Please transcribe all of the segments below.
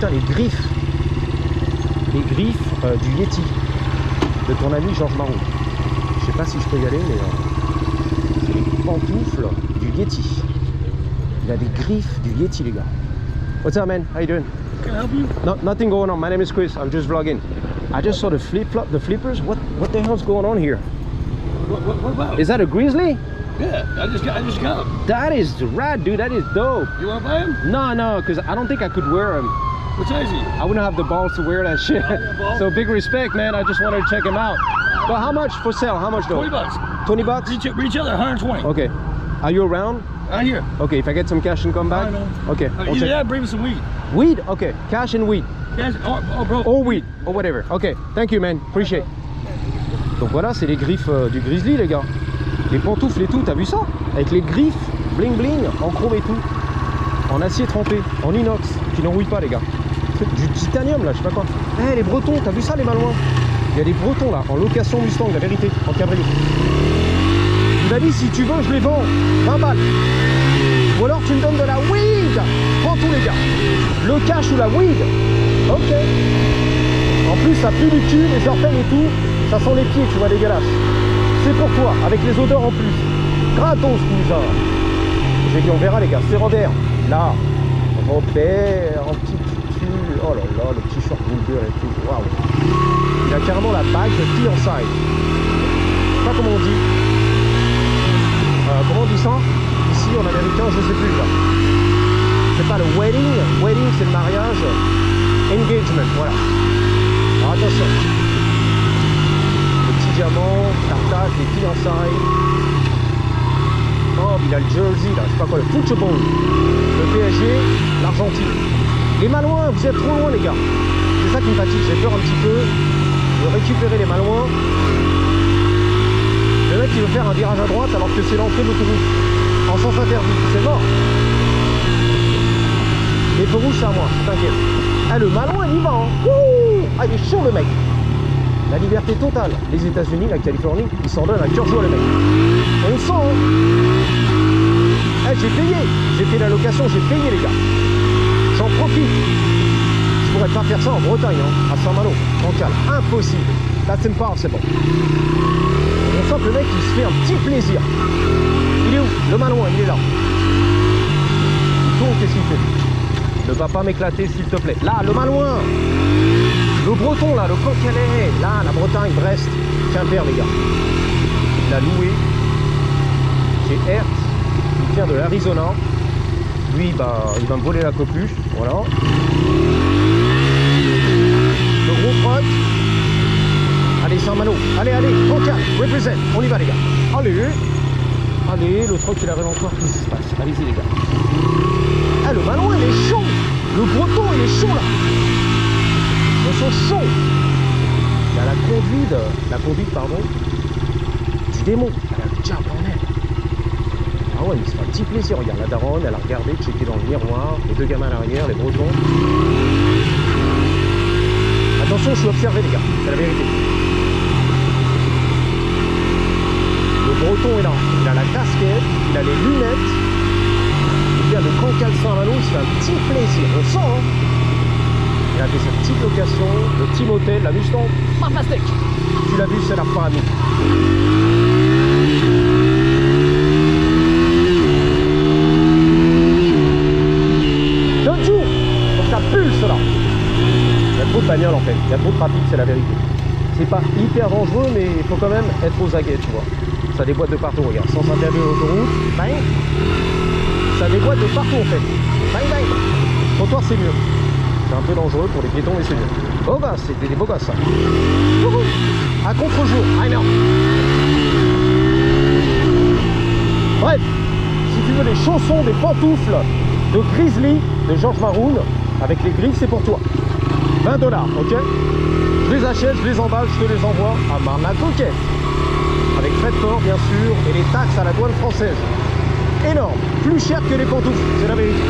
putain, les griffes. Les griffes du Yeti. De ton ami Georges Marron. Je sais pas si je peux y aller, mais c'est les pantoufles du Yeti. Il a des griffes du Yeti, les gars. What's up, man? How you doing? Can I help you? No, nothing going on. My name is Chris. I'm just vlogging. I just saw the flippers. What the hell's going on here? What about? Is that a grizzly? Yeah, I just got him. That is rad, dude. That is dope. You want to buy him? No, because I don't think I could wear him. What size is he? I wouldn't have the balls to wear that shit. balls. So big respect, man. I just wanted to check him out. But how much for sale? How much though? $20. 20 bucks? Retail at 120. Okay. Are you around? Right here. Okay, if I get some cash and come back? All right, man. Okay. Either that, bring me some weed. Weed? Okay. Cash and weed. Cash, bro. Or weed. Or whatever. Okay. Thank you, man. Appreciate. Donc voilà, c'est les griffes du grizzly, les gars. Les pantoufles et tout, t'as vu ça? Avec les griffes, bling bling, en chrome et tout. En acier trempé, en inox, qui n'enrouille pas, les gars. Du titanium, là, je sais pas quoi. Eh, les Bretons, t'as vu ça, les Malouins? Il y a des Bretons, là, en location Mustang, la vérité, en cabriolet. Il m'a dit, si tu veux, je les vends. 20 balles. Ou alors, tu me donnes de la weed. Prends tout, les gars. Le cash ou la weed. Ok. En plus, ça pue du cul, les orteils et tout. Ça sent les pieds, tu vois, dégueulasse. C'est pour toi, avec les odeurs en plus. Gratos, cousin. J'ai dit, on verra, les gars. Secondaire. Là. Repère, en petit tutu. Oh là là, le t-shirt vulgaire et tout. Waouh. Il a carrément la bague de fiançailles. Je sais pas comment on dit. Comment on dit ça? Ici, en américain, je sais plus, là. C'est pas le wedding. Wedding, c'est le mariage. Engagement, voilà. Alors, attention. Le petit diamant, tartage, les fiançailles. Oh, il a le jersey, là. Je sais pas quoi, le football. Le PSG, l'Argentine. Les Malouins, vous êtes trop loin, les gars. C'est ça qui me fatigue. J'ai peur un petit peu de récupérer les Malouins. Le mec il veut faire un virage à droite alors que c'est l'entrée de l'autoroute en sens interdit, c'est mort. Les feux rouges c'est à moi, t'inquiète. Ah, le Malouin il y va, hein. Wouh, ah, il est chaud le mec. La liberté totale. Les États-Unis, la Californie, ils s'en donnent à cœur joie, les mecs. On le sent, hein. Ah, j'ai fait la location, j'ai payé, les gars. J'en profite. Je pourrais pas faire ça en Bretagne, hein, à Saint-Malo, en calme. Impossible. That's impossible. On sent que le mec il se fait un petit plaisir. Il est où? Le Malouin, il est là. Il tourne, qu'est-ce qu'il fait? Ne va pas m'éclater s'il te plaît. Là, le Malouin. Le Breton là, le Coquelet. Là, la Bretagne, Brest. Quimper, les gars. Il l'a loué chez Hertz. Il vient de l'Arizona. Lui, bah, il va me voler la copuche. Voilà. Le gros truck. Allez, Saint-Malo. Allez, tranquille. Represent. On y va, les gars. Allez, le truck, il arrive encore. Qu'est-ce qui se passe? Allez-y, les gars. Ah, le Malouin, il est chaud. Le Breton, il est chaud, là. Ils sont chauds. Il y a la conduite, pardon, du démon. Elle a le diable en elle. Ah ouais, il se fait un petit plaisir. Regarde, la daronne, elle a regardé, checké dans le miroir. Les deux gamins à l'arrière, les Bretons. Attention, je suis observé, les gars. C'est la vérité. Le Breton est là. Il a la casquette, il a les lunettes. Il vient de Cancale Saint-Malo, il se fait un petit plaisir. On sent, hein. Il a fait sa petite location, le petit motel, la Mustang. Fantastique. Tu l'as vu, c'est la famille. Don't you? Donc ça pulse là. Il y a trop de bagnoles en fait, il y a trop de trafic, c'est la vérité. C'est pas hyper dangereux, mais il faut quand même être aux aguets, tu vois. Ça déboîte de partout, regarde. Sans interdit l'autoroute, bang. Ça déboîte de partout en fait. Bang bang. Pour toi c'est mieux. C'est un peu dangereux pour les piétons, mais c'est mieux. Beau gosse, c'était des beaux gosses ça. À contre-jour, I know. Bref, si tu veux des chaussons, des pantoufles de Grizzly, de Georges Maroun, avec les griffes, c'est pour toi. 20 $, ok? Je les achète, je les emballe, je te les envoie à Marne-la-Coquette. Avec frais de port, bien sûr, et les taxes à la douane française. Énorme, plus cher que les pantoufles, c'est la vérité.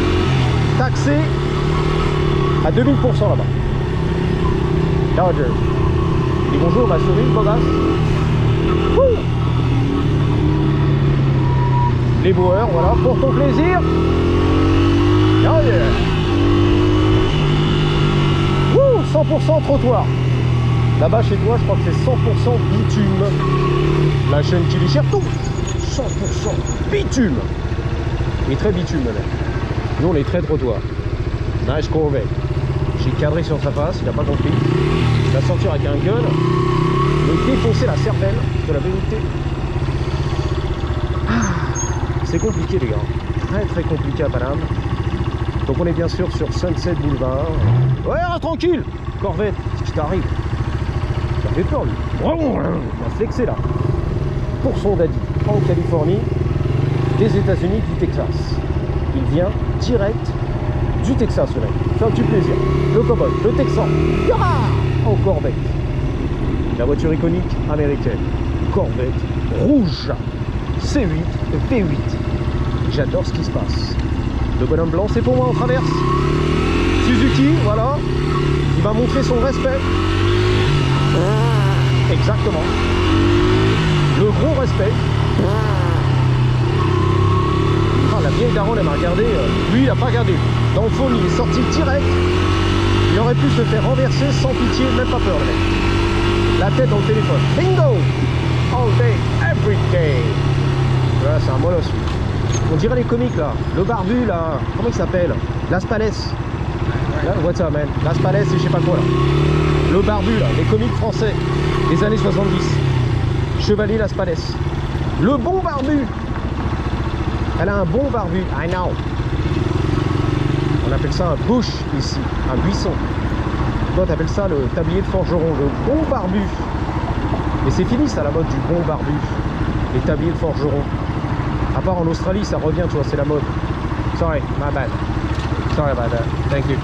Taxé à 2000% là-bas. Dodger. Dis bonjour ma souris, beau gosse. Wouh. Les boueurs, voilà, pour ton plaisir. Dodger. 100% trottoir. Là-bas chez toi, je crois que c'est 100% bitume. La chaîne qui déchire tout. 100% bitume. Il est très bitume le mec. Nous on est très trottoir. Nice Corvette. J'ai cadré sur sa face, il n'a pas compris. Il va sortir avec un gun. Il va défoncer la cervelle de la vérité. C'est compliqué les gars. Très compliqué à Paname. Donc on est bien sûr sur Sunset Boulevard. Ouais, reste tranquille. Corvette, qu'est-ce qui t'arrive? Ça fait peur lui. Il va flexer là. Pour son daddy en Californie, des États-Unis, du Texas. Il vient direct du Texas le mec. C'est un petit plaisir. Le cowboy, le Texan. En Corvette. La voiture iconique américaine. Corvette rouge. C8, V8. J'adore ce qui se passe. Le bonhomme blanc, c'est pour moi, on traverse. Suzuki, voilà. Il va montrer son respect. Exactement. Le gros respect. Ah, la vieille daronne, elle m'a regardé. Lui, il n'a pas regardé. Dans le fond, il est sorti direct. Il aurait pu se faire renverser sans pitié, même pas peur, le mec. La tête dans le téléphone. Bingo! All day, every day. Voilà, c'est un molosse, lui. On dirait les comiques là, le barbu là, comment il s'appelle? Las Palais. Là, what's up man? Las Palais et je sais pas quoi là. Le barbu là, les comiques français des années 70. Chevalier Las Palais. Le bon barbu. Elle a un bon barbu, I know. On appelle ça un bush ici, un buisson. Toi t'appelles ça le tablier de forgeron, le bon barbu. Mais c'est fini ça la mode du bon barbu. Les tabliers de forgeron. À part en Australie, ça revient, tu vois, c'est la mode. Sorry, my bad. Sorry about that. Thank you.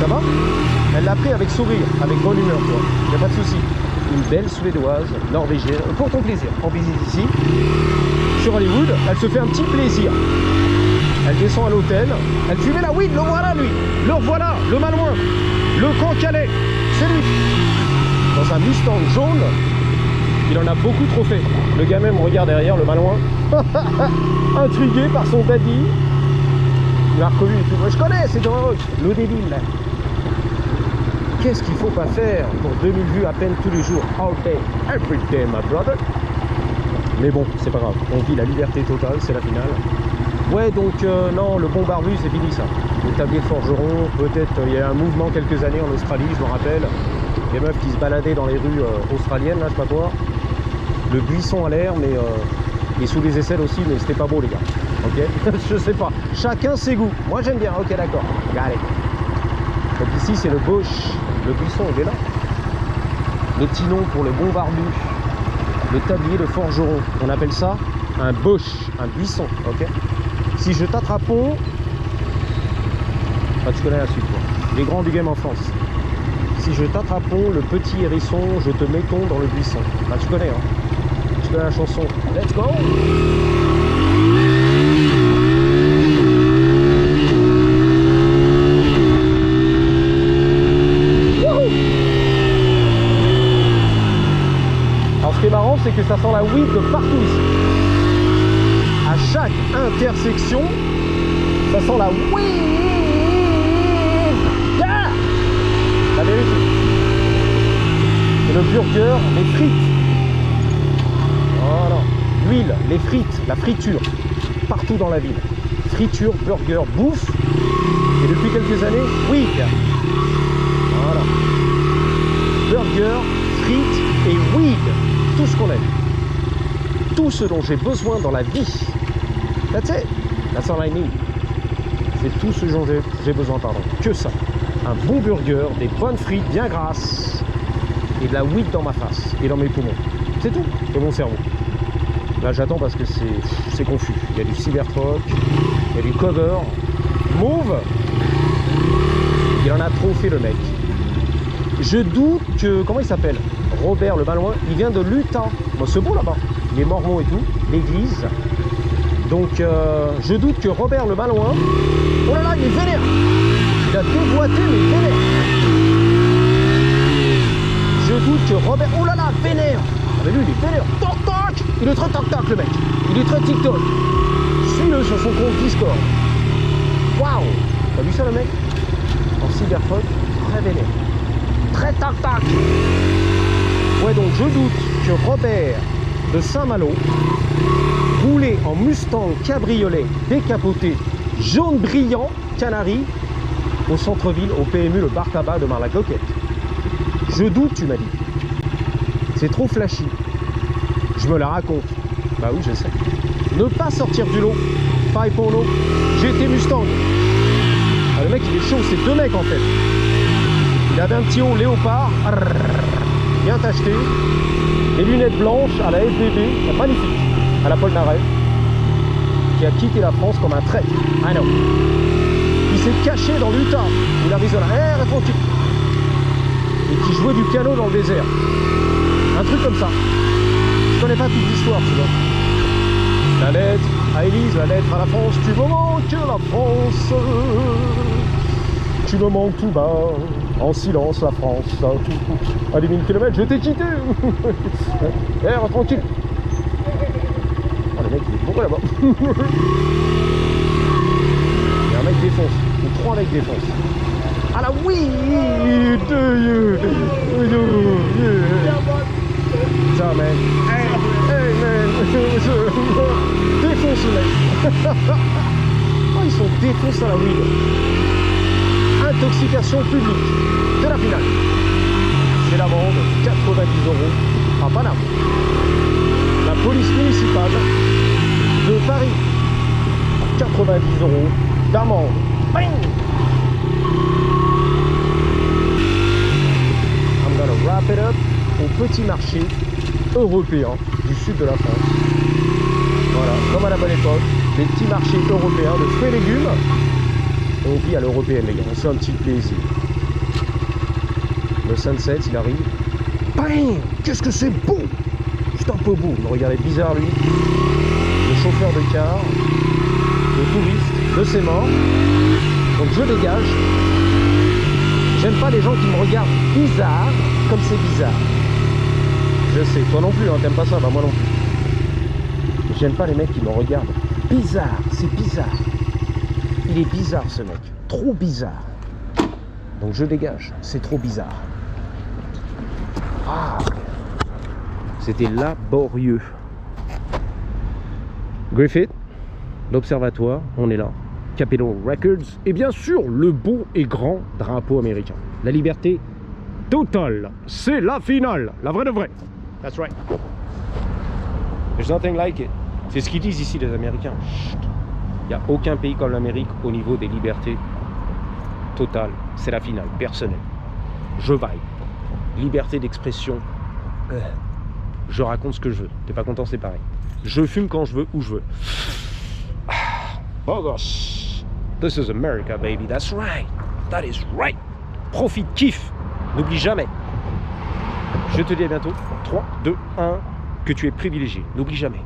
Ça va? Elle l'a pris avec sourire, avec bonne humeur, tu vois. Y a pas de souci. Une belle suédoise, norvégienne, pour ton plaisir. En visite ici, sur Hollywood, elle se fait un petit plaisir. Elle descend à l'hôtel, elle fumait la weed, le voilà lui. Le voilà, le malouin, le Cancalais, c'est lui. Dans un Mustang jaune. Il en a beaucoup trop fait. Le gamin me regarde derrière, le malouin. Intrigué par son daddy. Il m'a reconnu et tout. Moi, je connais, c'est drôle. Le débile, là. Qu'est-ce qu'il faut pas faire pour 2000 vues à peine tous les jours? All day, every day, my brother. Mais bon, c'est pas grave. On vit la liberté totale, c'est la finale. Ouais, donc, non, le bon barbu, c'est fini, ça. Le tablier de forgeron, peut-être, il y a un mouvement quelques années en Australie, je me rappelle. Les meufs qui se baladaient dans les rues australiennes, là, je sais pas quoi. Le buisson à l'air, mais et sous les aisselles aussi, mais c'était pas beau les gars. Ok. Je sais pas. Chacun ses goûts. Moi j'aime bien. Ok, d'accord. Allez. Donc ici c'est le bush. Le buisson il est là. Le petit nom pour le bon barbu. Le tablier de forgeron. On appelle ça un bush, un buisson. Ok. Si je t'attrape, ah, tu connais la suite quoi. Les grands du game en France. Si je t'attrape le petit hérisson, je te mettons dans le buisson. Bah tu connais hein. Tu connais la chanson. Let's go. Wouhou. Alors ce qui est marrant, c'est que ça sent la weed de partout ici. À chaque intersection, ça sent la weed. Yeah. La vérité. Et le burger, les frites. Voilà. L'huile, les frites, la friture. Partout dans la ville. Friture, burger, bouffe. Et depuis quelques années, weed. Voilà. Burger, frites et weed. Tout ce qu'on aime. Tout ce dont j'ai besoin dans la vie. That's it. That's all I need. C'est tout ce dont j'ai besoin, pardon. Que ça. Un bon burger, des bonnes frites bien grasses et de la weed dans ma face et dans mes poumons. C'est tout. Et mon cerveau. Là j'attends parce que c'est confus. Il y a du cybertruck, il y a du cover, mauve. Il en a trop fait le mec. Je doute que, comment il s'appelle? Robert le Malouin, il vient de l'Utah. Bon, c'est beau là-bas. Les Mormons et tout, l'église. Donc je doute que Robert le Malouin, oh là là, il est vénère. Il a déboîté mais vénère. Je doute que Robert, oh là là, vénère. Ah mais lui il est vénère. Toc toc. Il est très toc toc le mec. Il est très TikTok. Suis-le sur son compte Discord. Waouh. T'as vu ça le mec? En cybertruck, très vénère. Très tac-tac. Ouais, donc je doute que Robert de Saint-Malo, roulé en Mustang cabriolet décapoté, jaune brillant, Canari, au centre-ville, au PMU, le bar tabac de Mar-la-Coquette. Je doute, tu m'as dit. C'est trop flashy. Je me la raconte. Bah oui, je sais. Ne pas sortir du lot. Pareil pour l'eau. GT Mustang. Ah, le mec, il est chaud. C'est deux mecs, en fait. Il avait un petit haut léopard. Bien tacheté. Des lunettes blanches à la FBB. Magnifique. À la Polnareff. Qui a quitté la France comme un traître. Ah non. Il s'est caché dans l'Utah ou l'Arizona. Reste tranquille. Et qui jouait du piano dans le désert. Un truc comme ça. Je connais pas toute l'histoire, tu vois. La lettre à Élise, la lettre à la France. Tu me manques la France. Tu me manques tout bas. En silence la France. À des 1000 km, je t'ai quitté. Reste tranquille. Oh, le mec, il est bourré là-bas. Et un mec défonce. Ou trois mecs défoncent. Ah là oui. Ça, man. Hey, man. Défonce le mec. Oh, ils sont défoncés à la weed. Intoxication publique. De la finale. C'est l'amende. 90 € à Paname. La police municipale de Paris. 90 € d'amende. Bang! I'm gonna wrap it up au petit marché européen du sud de la France. Voilà, comme à la bonne époque, des petits marchés européens de fruits et légumes. On vit à l'européenne, les gars, on se fait un petit plaisir. Le sunset, il arrive. Bang! Qu'est-ce que c'est beau! C'est un peu beau, il me regardait bizarre lui. Le chauffeur de car, le touriste, de ses morts. Donc je dégage. J'aime pas les gens qui me regardent bizarre, comme c'est bizarre. Je sais, toi non plus, hein, t'aimes pas ça, bah moi non plus. J'aime pas les mecs qui me regardent bizarre, c'est bizarre. Il est bizarre ce mec, trop bizarre. Donc je dégage, c'est trop bizarre. Ah, c'était laborieux. Griffith, l'observatoire, on est là. Capitol Records, et bien sûr le beau et grand drapeau américain. La liberté totale, c'est la finale, la vraie de vraie. That's right. There's nothing like it. C'est ce qu'ils disent ici les Américains. Il n'y a aucun pays comme l'Amérique au niveau des libertés totales. C'est la finale, personnelle. Je vaille. Liberté d'expression. Je raconte ce que je veux. T'es pas content, c'est pareil. Je fume quand je veux, où je veux. Oh gosh. This is America, baby. That's right. That is right. Profite, kiffe. N'oublie jamais. Je te dis à bientôt. 3, 2, 1. Que tu es privilégié. N'oublie jamais.